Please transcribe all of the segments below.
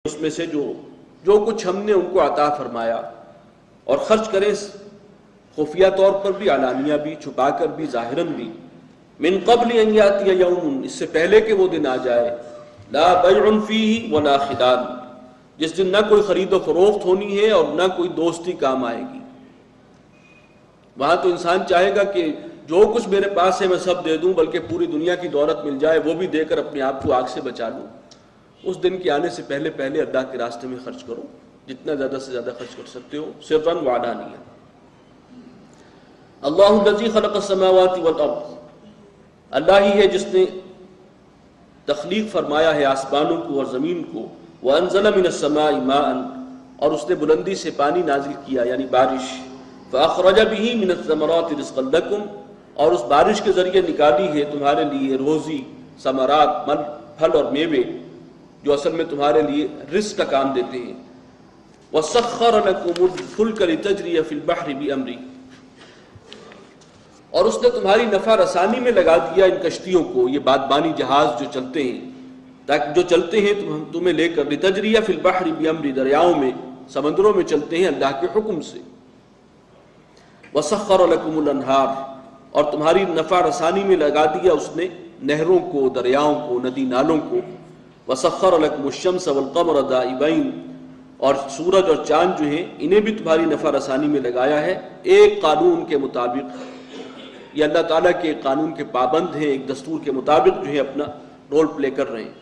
اس میں سے جو کچھ ہم نے ان کو عطا فرمایا، اور خرچ کریں خفیہ طور پر بھی، علانیہ بھی، چھپا کر بھی، ظاہراً بھی، من قبل ان یاتی یوم، اس سے پہلے کہ وہ دن آ جائے، لا بیع فیہ ولا خلال، جس دن نہ کوئی خرید و فروخت ہونی ہے اور نہ کوئی دوستی کام آئے گی۔ وہاں تو انسان چاہے گا کہ جو کچھ میرے پاس ہے میں سب دے دوں، بلکہ پوری دنیا کی دولت مل جائے وہ بھی دے کر اپنے آپ کو آگ سے بچا لوں۔ اس دن کے آنے سے پہلے اللہ کے راستے میں خرچ کرو، جتنا زیادہ سے زیادہ خرچ کر سکتے ہو، سرًا وعلانیہ۔ اللہ الذی خلق السماوات والارض، اللہ ہی ہے جس نے تخلیق فرمایا ہے آسمانوں کو اور زمین کو، وانزل من السماء ماء، اور اس نے بلندی سے پانی نازل کیا یعنی بارش، فاخرج به من الثمرات رزقا لکم، اور اس بارش کے ذریعے نکالی ہے تمہارے لیے روزی، ثمرات، پھل اور میوے، جو اصل میں تمہارے لیے رزق کا کام دیتے ہیں۔ وَسَخَّرَ لَكُمُ الْفُلْكَ لِتَجْرِيَ فِي الْبَحْرِ بِأَمْرِهِ، اور اس نے تمہاری نفع رسانی میں لگا دیا ان کشتیوں کو، یہ بادبانی جہاز جو چلتے ہیں، تاکہ جو چلتے ہیں تمہیں لے کر، لِتَجْرِيَ فِي الْبَحْرِ بِأَمْرِهِ، دریاؤں میں، سمندروں میں چلتے ہیں اللہ کے حکم سے۔ وَسَخَّرَ لَكُمُ الْأَنْهَارَ، اور تمہاری نفع رسانی میں لگا دیا اس نے نہروں کو، دریاؤں کو، ندی نالوں کو۔ وَسَخَّرَ لَكُمُ الشَّمْسَ وَالْقَمَرَ دَائِبَيْنِ، اور سورج اور چاند جو ہیں انہیں بھی تمہاری نفع رسانی میں لگایا ہے، ایک قانون کے مطابق، یہ اللہ تعالیٰ کے قانون کے پابند ہیں، ایک دستور کے مطابق جو ہے اپنا رول پلے کر رہے ہیں۔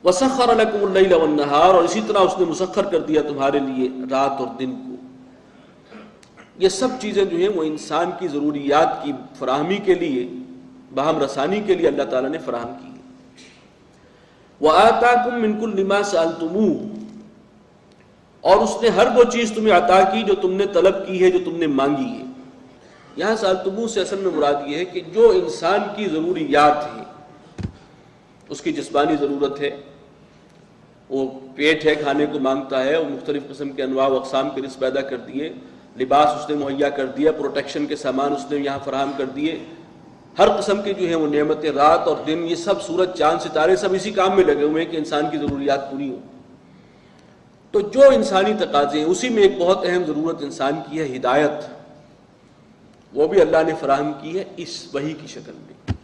وَسَخَّرَ لَكُمُ اللَّيْلَ وَالنَّهَارَ، اور اسی طرح اس نے مسخر کر دیا تمہارے لیے رات اور دن کو۔ یہ سب چیزیں جو ہیں وہ انسان کی ضروریات کی فراہمی کے لیے، باہم رسانی کے لیے اللہ تعالیٰ نے فراہم کی۔ وَآتَاكُم مِّن كُلِّ مَا سَأَلْتُمُوهُ، اور اس نے ہر وہ چیز تمہیں عطا کی جو تم نے طلب کی ہے، جو تم نے مانگی ہے۔ یہاں سألتموہ سے اصل میں مراد یہ ہے کہ جو انسان کی ضروریات ہیں، اس کی جسمانی ضرورت ہے، وہ پیٹ ہے، کھانے کو مانگتا ہے، وہ مختلف قسم کے انواع و اقسام کے رزق پیدا کر دیے، لباس اس نے مہیا کر دیا، پروٹیکشن کے سامان اس نے یہاں فراہم کر دیے، ہر قسم کے جو ہیں وہ نعمتیں، رات اور دن، یہ سب سورج چاند ستارے سب اسی کام میں لگے ہوئے ہیں کہ انسان کی ضروریات پوری ہوں۔ تو جو انسانی تقاضے ہیں، اسی میں ایک بہت اہم ضرورت انسان کی ہے ہدایت، وہ بھی اللہ نے فراہم کی ہے اس وحی کی شکل میں۔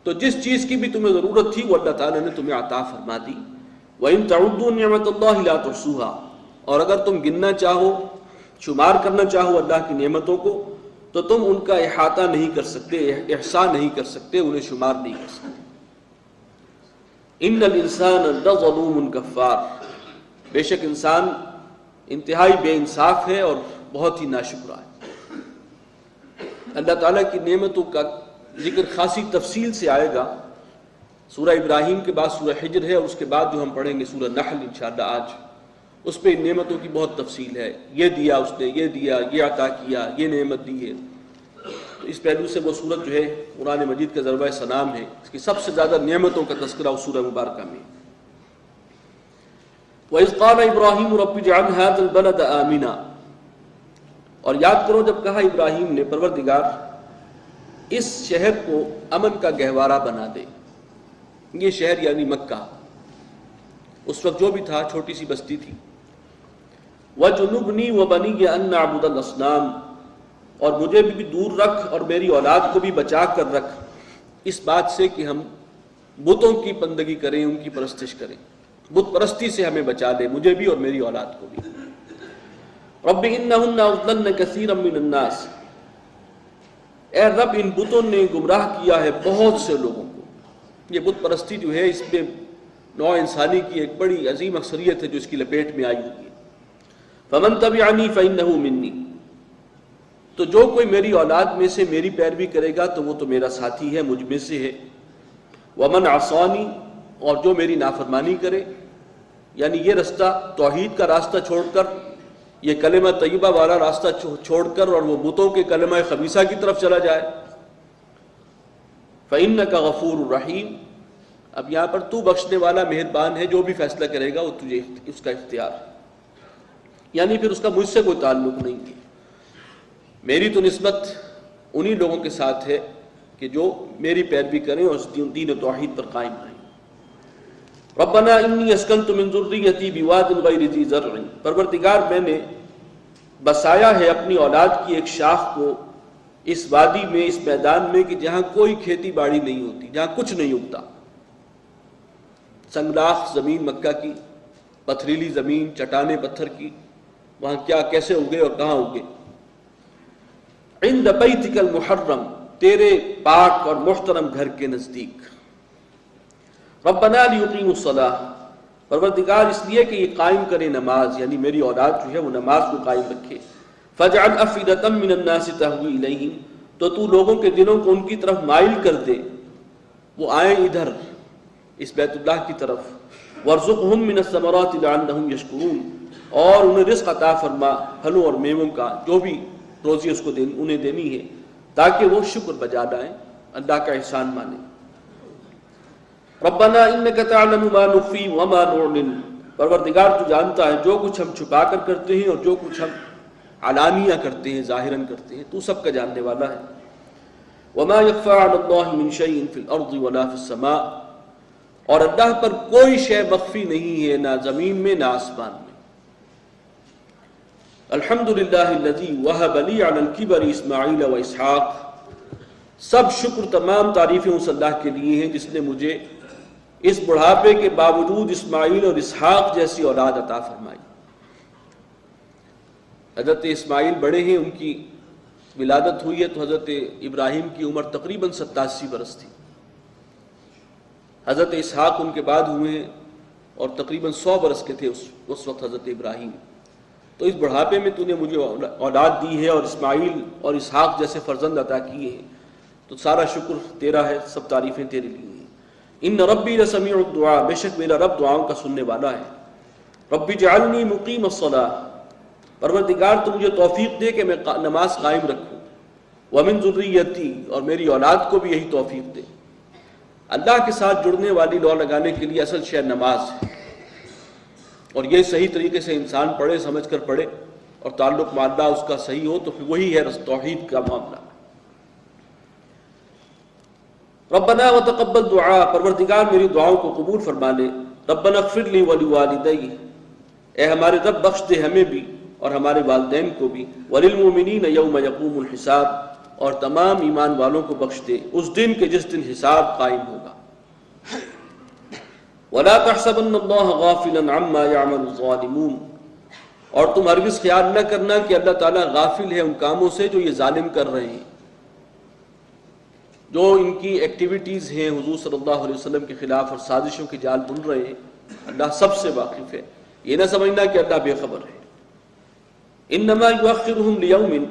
تو جس چیز کی بھی تمہیں ضرورت تھی وہ اللہ تعالیٰ نے تمہیں عطا فرما دی۔ وَإِن تَعُدُّوا نِعْمَةَ اللَّهِ لَا تُحْصُوهَا، اور اگر تم گننا چاہو، شمار کرنا چاہو اللہ کی نعمتوں کو، تو تم ان کا احاطہ نہیں کر سکتے، احصاء نہیں کر سکتے، انہیں شمار نہیں کر سکتے۔ إِنَّ الْإِنسَانَ لَظَلُومٌ كَفَّارٌ، بے شک انسان انتہائی بے انصاف ہے اور بہت ہی ناشکرا ہے۔ اللہ تعالیٰ کی نعمتوں کا ذکر خاصی تفصیل سے آئے گا، سورہ ابراہیم کے بعد سورہ حجر ہے، اور اس کے بعد جو ہم پڑھیں گے سورہ نحل انشاءاللہ آج، اس پہ ان نعمتوں کی بہت تفصیل ہے، یہ دیا اس نے، یہ دیا، یہ عطا کیا، یہ نعمت دی ہے۔ تو اس پہلو سے وہ سورت جو ہے قرآن مجید کا ضربہ سلام ہے، اس کی سب سے زیادہ نعمتوں کا تذکرہ اس سورہ مبارکہ میں۔ وَإِذْ قَالَ إِبْرَاهِيمُ رَبِّ اجْعَلْ هَٰذَا الْبَلَدَ آمِنًا، اور یاد کرو جب کہا ابراہیم نے، پروردگار اس شہر کو امن کا گہوارہ بنا دے۔ یہ شہر یعنی مکہ اس وقت جو بھی تھا چھوٹی سی بستی تھی۔ وَجُنُبْنِي وَبَنِيَّ أَن نَّعْبُدَ الْأَصْنَامَ، اور مجھے بھی دور رکھ اور میری اولاد کو بھی بچا کر رکھ اس بات سے کہ ہم بتوں کی بندگی کریں، ان کی پرستش کریں، بت پرستی سے ہمیں بچا دے، مجھے بھی اور میری اولاد کو بھی۔ رب انہن اضللن کثیرا من الناس، اے رب ان بتوں نے گمراہ کیا ہے بہت سے لوگوں کو۔ یہ بت پرستی جو ہے اس میں نوع انسانی کی ایک بڑی عظیم اکثریت ہے جو اس کی لپیٹ میں آئی ہوئی ہے۔ فمن تبعنی فانہ منی، تو جو کوئی میری اولاد میں سے میری پیروی کرے گا تو وہ تو میرا ساتھی ہے، مجھ میں سے ہے۔ ومن عصانی، اور جو میری نافرمانی کرے، یعنی یہ رستہ توحید کا راستہ چھوڑ کر، یہ کلمہ طیبہ والا راستہ چھوڑ کر اور وہ بتوں کے کلمہ خبیثہ کی طرف چلا جائے، فإنک غفور رحیم، اب یہاں پر تو بخشنے والا مہربان ہے، جو بھی فیصلہ کرے گا وہ تجھے اس کا اختیار ہے، یعنی پھر اس کا مجھ سے کوئی تعلق نہیں ہے، میری تو نسبت انہی لوگوں کے ساتھ ہے کہ جو میری پیروی کریں اور اس دین و توحید پر قائم رہیں۔ ربنا انی اسکنت من ذریتی بواد غیر ذی زرع، پروردگار میں نے بسایا ہے اپنی اولاد کی ایک شاخ کو اس وادی میں، اس میدان میں کہ جہاں کوئی کھیتی باڑی نہیں ہوتی، جہاں کچھ نہیں اگتا، سنگلاخ زمین مکہ کی، پتھریلی زمین، چٹانیں پتھر کی، وہاں کیا کیسے اگے اور کہاں اگے. عند بیتک المحرم، تیرے پاک اور محترم گھر کے نزدیک. ربنا لیقیموا الصلاۃ، پروردگار اس لیے کہ یہ قائم کرے نماز، یعنی میری اولاد جو ہے وہ نماز کو قائم رکھے. فاجعل افئدۃ من الناس تہوی الیہم، تو لوگوں کے دلوں کو ان کی طرف مائل کر دے، وہ آئیں ادھر اس بیت اللہ کی طرف. وارزقہم من الثمرات لعلہم یشکرون، اور انہیں رزق عطا فرما پھلوں اور میووں کا، جو بھی روزی اس کو انہیں دینی ہے، تاکہ وہ شکر بجا لائیں، اللہ کا احسان مانیں. ربنا انک تعلم ما نخفی وما نعلن، پروردگار تو جانتا ہے جو کچھ ہم چھپا کر کرتے ہیں اور جو کچھ ہم علانیہ کرتے ہیں، ظاہراً کرتے ہیں، تو سب کا جاننے والا ہے. وما يخفى على الله من شيء في الارض ولا في السماء، اور اللہ پر کوئی شے مخفی نہیں ہے، نہ زمین میں نہ آسمان میں. الحمدللہ الذی وہب لی علی الکبر اسماعیل و اسحاق، سب شکر تمام تعریفیں اس اللہ کے لیے ہیں جس نے مجھے اس بڑھاپے کے باوجود اسماعیل اور اسحاق جیسی اولاد عطا فرمائی. حضرت اسماعیل بڑے ہیں، ان کی ولادت ہوئی ہے تو حضرت ابراہیم کی عمر تقریباً 87 برس تھی. حضرت اسحاق ان کے بعد ہوئے ہیں اور تقریباً 100 برس کے تھے اس وقت حضرت ابراہیم. تو اس بڑھاپے میں تو نے مجھے اولاد دی ہے اور اسماعیل اور اسحاق جیسے فرزند عطا کیے ہیں، تو سارا شکر تیرا ہے، سب تعریفیں تیرے لیے ہیں. ان ربی لسمیع الدعاء، بے شک میرا رب دعاؤں کا سننے والا ہے. ربی جعلنی مقیم الصلاۃ، پروردگار تو مجھے توفیق دے کہ میں نماز قائم رکھوں. ومن ذریتی، اور میری اولاد کو بھی یہی توفیق دے. اللہ کے ساتھ جڑنے والی لو لگانے کے لیے اصل شے نماز ہے، اور یہ صحیح طریقے سے انسان پڑھے، سمجھ کر پڑھے، اور تعلق مع اللہ اس کا صحیح ہو تو پھر وہی ہے توحید کا معاملہ. ربنا وتقبل دعا، پروردگار میری دعاؤں کو قبول فرما لے. ربنا اغفر لی ولوالدی، اے ہمارے رب بخش دے ہمیں بھی اور ہمارے والدین کو بھی. وللمؤمنین یوم یقوم الحساب، اور تمام ایمان والوں کو بخش دے اس دن کے جس دن حساب قائم ہوگا. ولا تحسبن اللہ غافلا عما يعمل الظالمون، اور تم ہرگز خیال نہ کرنا کہ اللہ تعالیٰ غافل ہے ان کاموں سے جو یہ ظالم کر رہے ہیں، جو ان کی ایکٹیویٹیز ہیں حضور صلی اللہ علیہ وسلم کے خلاف اور سازشوں کی جال بن رہے ہیں. اللہ سب سے واقف ہے، یہ نہ سمجھنا کہ اللہ بے خبر ہے. انما یؤخرهم لیوم،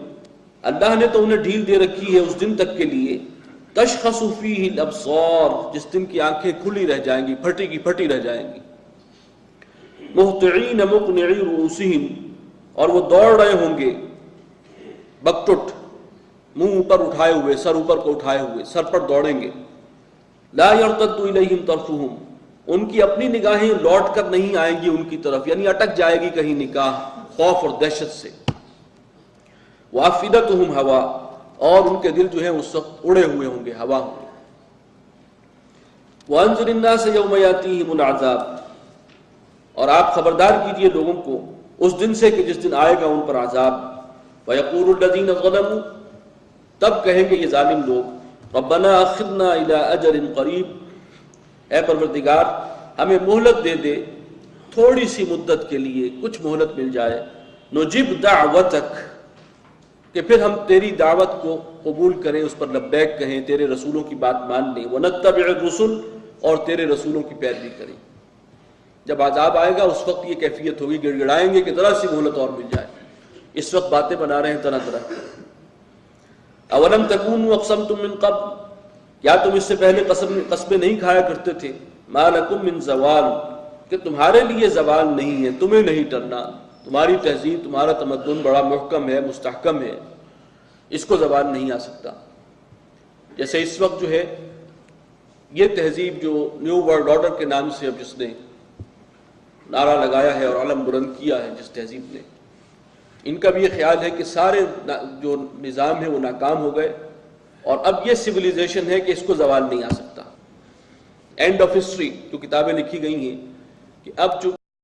اللہ نے تو انہیں ڈھیل دے رکھی ہے اس دن تک کے لیے، تشخص فیہ الابصار، جس دن کی آنکھیں کھلی رہ جائیں گی، پھٹی کی پھٹی رہ جائیں گی. مہطعین مقنعی رؤوسہم، اور وہ دوڑ رہے ہوں گے بکٹٹ، منہ اوپر اٹھائے ہوئے، سر اوپر کو اٹھائے ہوئے، سر پر دوڑیں گے. لا یرتد الیہم طرفہم، ان کی اپنی نگاہیں لوٹ کر نہیں آئیں گی ان کی طرف، یعنی اٹک جائے گی کہیں نگاہ خوف اور دہشت سے. وافئدتہم ہوا، اور ان کے دل جو ہیں اس وقت اڑے ہوئے ہوں گے، ہوا ہوں گے. وانذر الناس یوم یاتیہم العذاب، اور آپ خبردار کیجئے لوگوں کو اس دن سے کہ جس دن آئے گا ان پر عذاب. ویقول الذین ظلموا، تب کہیں گے یہ ظالم لوگ، ربنا اخرنا الی اجل قریب، اے پروردگار ہمیں مہلت دے دے تھوڑی سی مدت کے لیے، کچھ مہلت مل جائے. نجب دعوتک، کہ پھر ہم تیری دعوت کو قبول کریں، اس پر لبیک کہیں، تیرے رسولوں کی بات مان لیں. ونتبع الرسل، اور تیرے رسولوں کی پیروی کریں. جب عذاب آئے گا اس وقت یہ کیفیت ہوگی، گڑ گڑائیں گے کہ ذرا سی مہلت اور مل جائے. اس وقت باتیں بنا رہے ہیں طرح طرح. اولم تکونوا اقسمتم من قبل، کیا تم اس سے پہلے قسمیں نہیں کھایا کرتے تھے؟ ما لکم من زوال، کہ تمہارے لیے زوال نہیں ہے، تمہیں نہیں ٹرنا. تمہاری تہذیب، تمہارا تمدن بڑا محکم ہے، مستحکم ہے، اس کو زوال نہیں آ سکتا. جیسے اس وقت جو ہے یہ تہذیب جو نیو ورلڈ آرڈر کے نام سے اب جس نے نعرہ لگایا ہے اور علم بلند کیا ہے جس تہذیب نے، ان کا بھی یہ خیال ہے کہ سارے جو نظام ہے وہ ناکام ہو گئے اور اب یہ سویلائزیشن ہے کہ اس کو زوال نہیں آ سکتا. اینڈ آف ہسٹری جو کتابیں لکھی گئی ہیں کہ اب جو